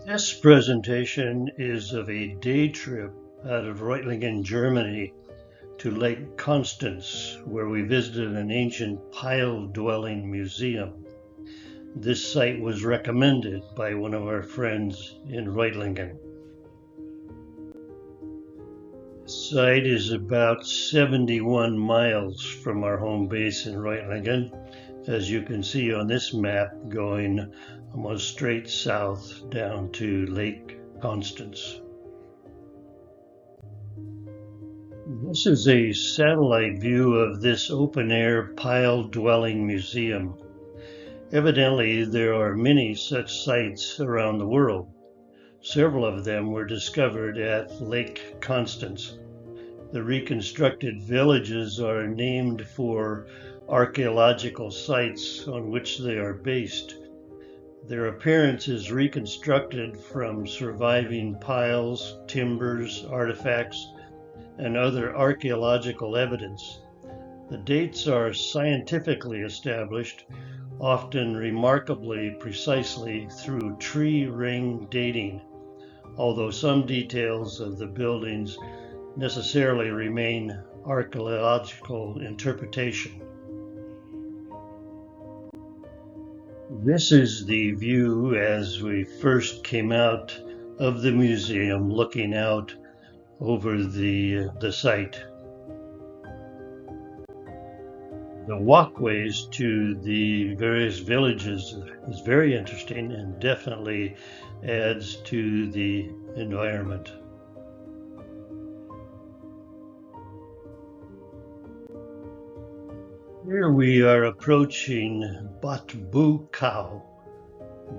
This presentation is of a day trip out of Reutlingen, Germany to Lake Constance, where we visited an ancient pile-dwelling museum. This site was recommended by one of our friends in Reutlingen. The site is about 71 miles from our home base in Reutlingen, as you can see on this map, going almost straight south down to Lake Constance. This is a satellite view of this open-air pile-dwelling museum. Evidently, there are many such sites around the world. Several of them were discovered at Lake Constance. The reconstructed villages are named for archaeological sites on which they are based. Their appearance is reconstructed from surviving piles, timbers, artifacts, and other archaeological evidence. The dates are scientifically established, often remarkably precisely through tree ring dating, although some details of the buildings necessarily remain archaeological interpretation. This is the view as we first came out of the museum, looking out over the site. The walkways to the various villages is very interesting and definitely adds to the environment. Here we are approaching Batbukau.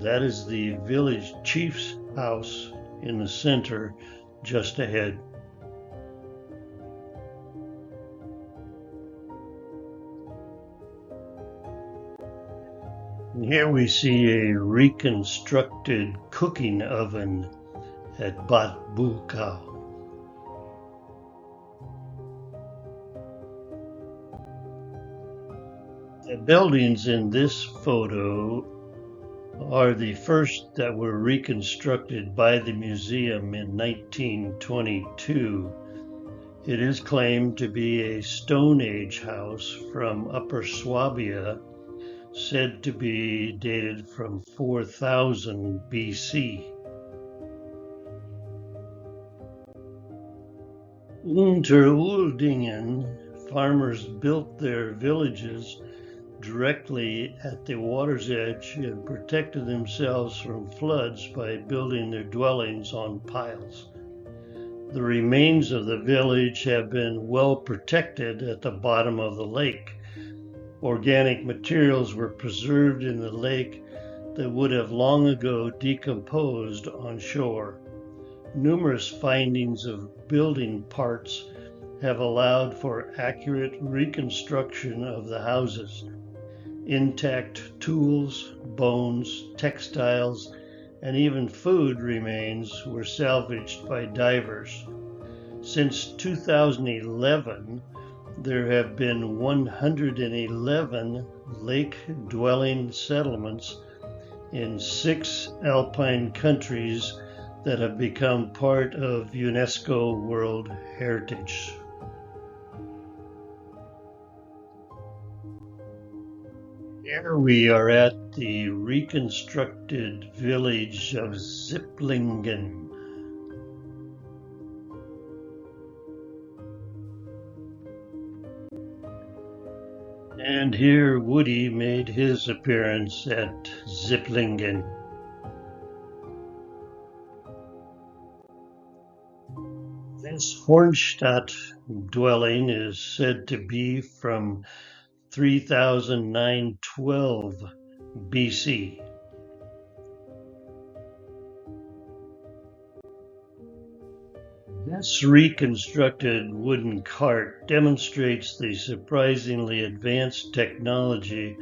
That is the village chief's house in the center just ahead. And here we see a reconstructed cooking oven at Batbukau. The buildings in this photo are the first that were reconstructed by the museum in 1922. It is claimed to be a Stone Age house from Upper Swabia, said to be dated from 4000 BC. Unteruldingen, farmers built their villages directly at the water's edge and protected themselves from floods by building their dwellings on piles. The remains of the village have been well protected at the bottom of the lake. Organic materials were preserved in the lake that would have long ago decomposed on shore. Numerous findings of building parts have allowed for accurate reconstruction of the houses. Intact tools, bones, textiles, and even food remains were salvaged by divers. Since 2011, there have been 111 lake-dwelling settlements in 6 alpine countries that have become part of UNESCO World Heritage. Here we are at the reconstructed village of Zipplingen. And here Woody made his appearance at Zipplingen. This Hornstadt dwelling is said to be from 3912 BC. This reconstructed wooden cart demonstrates the surprisingly advanced technology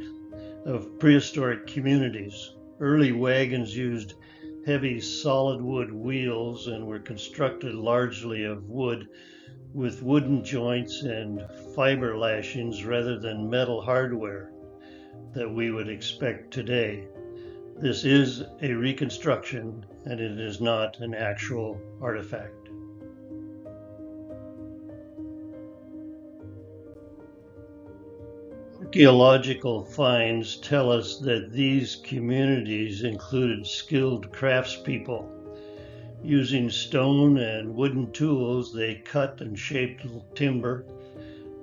of prehistoric communities. Early wagons used heavy solid wood wheels and were constructed largely of wood with wooden joints and fiber lashings rather than metal hardware that we would expect today. This is a reconstruction and it is not an actual artifact. Archaeological finds tell us that these communities included skilled craftspeople. Using stone and wooden tools, they cut and shaped timber,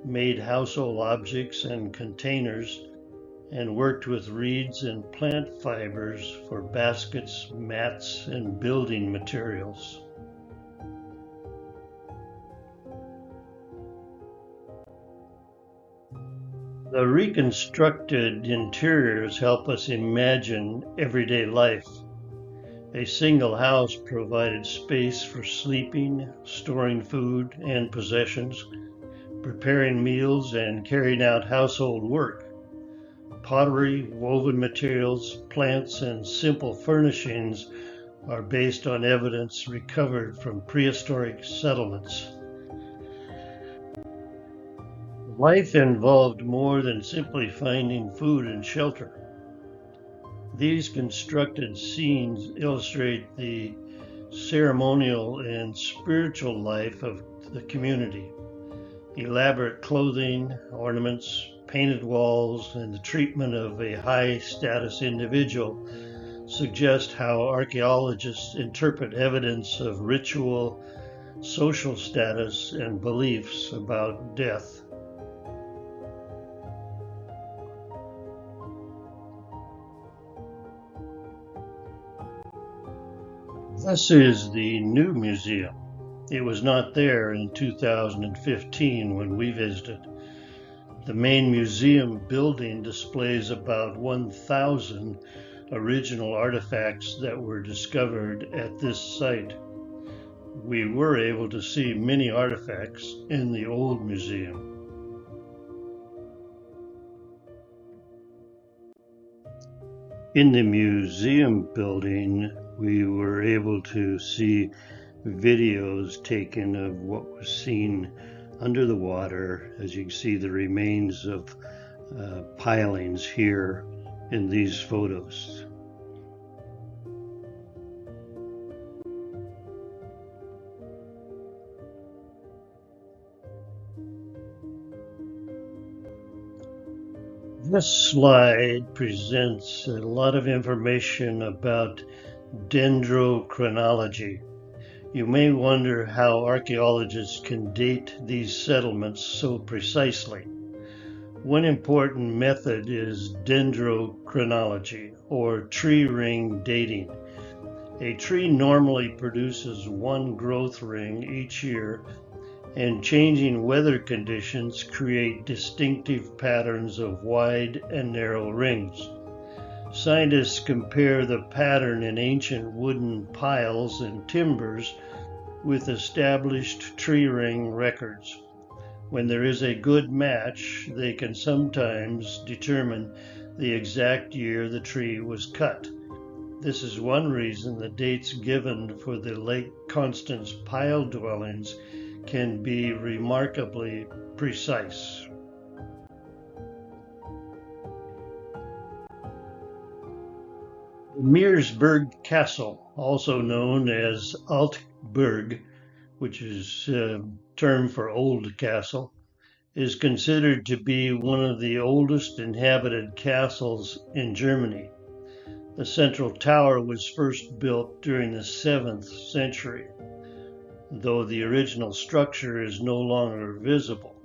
made household objects and containers, and worked with reeds and plant fibers for baskets, mats, and building materials. The reconstructed interiors help us imagine everyday life. A single house provided space for sleeping, storing food and possessions, preparing meals, and carrying out household work. Pottery, woven materials, plants, and simple furnishings are based on evidence recovered from prehistoric settlements. Life involved more than simply finding food and shelter. These constructed scenes illustrate the ceremonial and spiritual life of the community. Elaborate clothing, ornaments, painted walls, and the treatment of a high status individual suggest how archaeologists interpret evidence of ritual, social status, and beliefs about death. This is the new museum. It was not there in 2015 when we visited. The main museum building displays about 1,000 original artifacts that were discovered at this site. We were able to see many artifacts in the old museum. In the museum building, we were able to see videos taken of what was seen under the water. As you can see, the remains of pilings here in these photos. This slide presents a lot of information about dendrochronology. You may wonder how archaeologists can date these settlements so precisely. One important method is dendrochronology, or tree ring dating. A tree normally produces one growth ring each year, and changing weather conditions create distinctive patterns of wide and narrow rings. Scientists compare the pattern in ancient wooden piles and timbers with established tree ring records. When there is a good match, they can sometimes determine the exact year the tree was cut. This is one reason the dates given for the Lake Constance pile dwellings can be remarkably precise. Meersburg Castle, also known as Altburg, which is a term for old castle, is considered to be one of the oldest inhabited castles in Germany. The central tower was first built during the 7th century, though the original structure is no longer visible.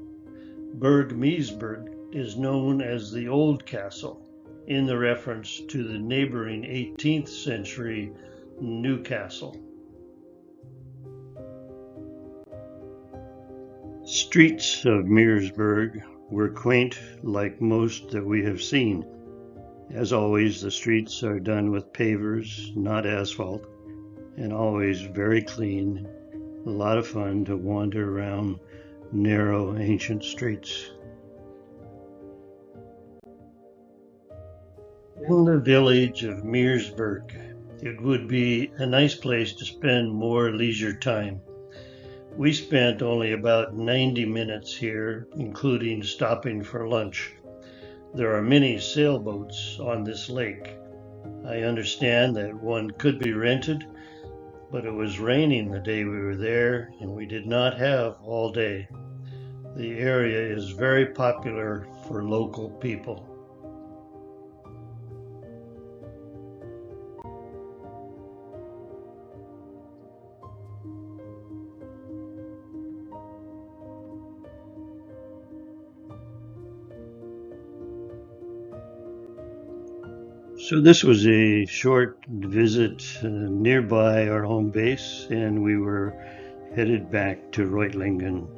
Burg Meersburg is known as the Old Castle, in the reference to the neighboring 18th century New Castle. Streets of Meersburg were quaint like most that we have seen. As always, the streets are done with pavers, not asphalt, and always very clean. A lot of fun to wander around narrow ancient streets. In the village of Meersburg, it would be a nice place to spend more leisure time. We spent only about 90 minutes here, including stopping for lunch. There are many sailboats on this lake. I understand that one could be rented, but it was raining the day we were there and we did not have all day. The area is very popular for local people. So this was a short visit nearby our home base, and we were headed back to Reutlingen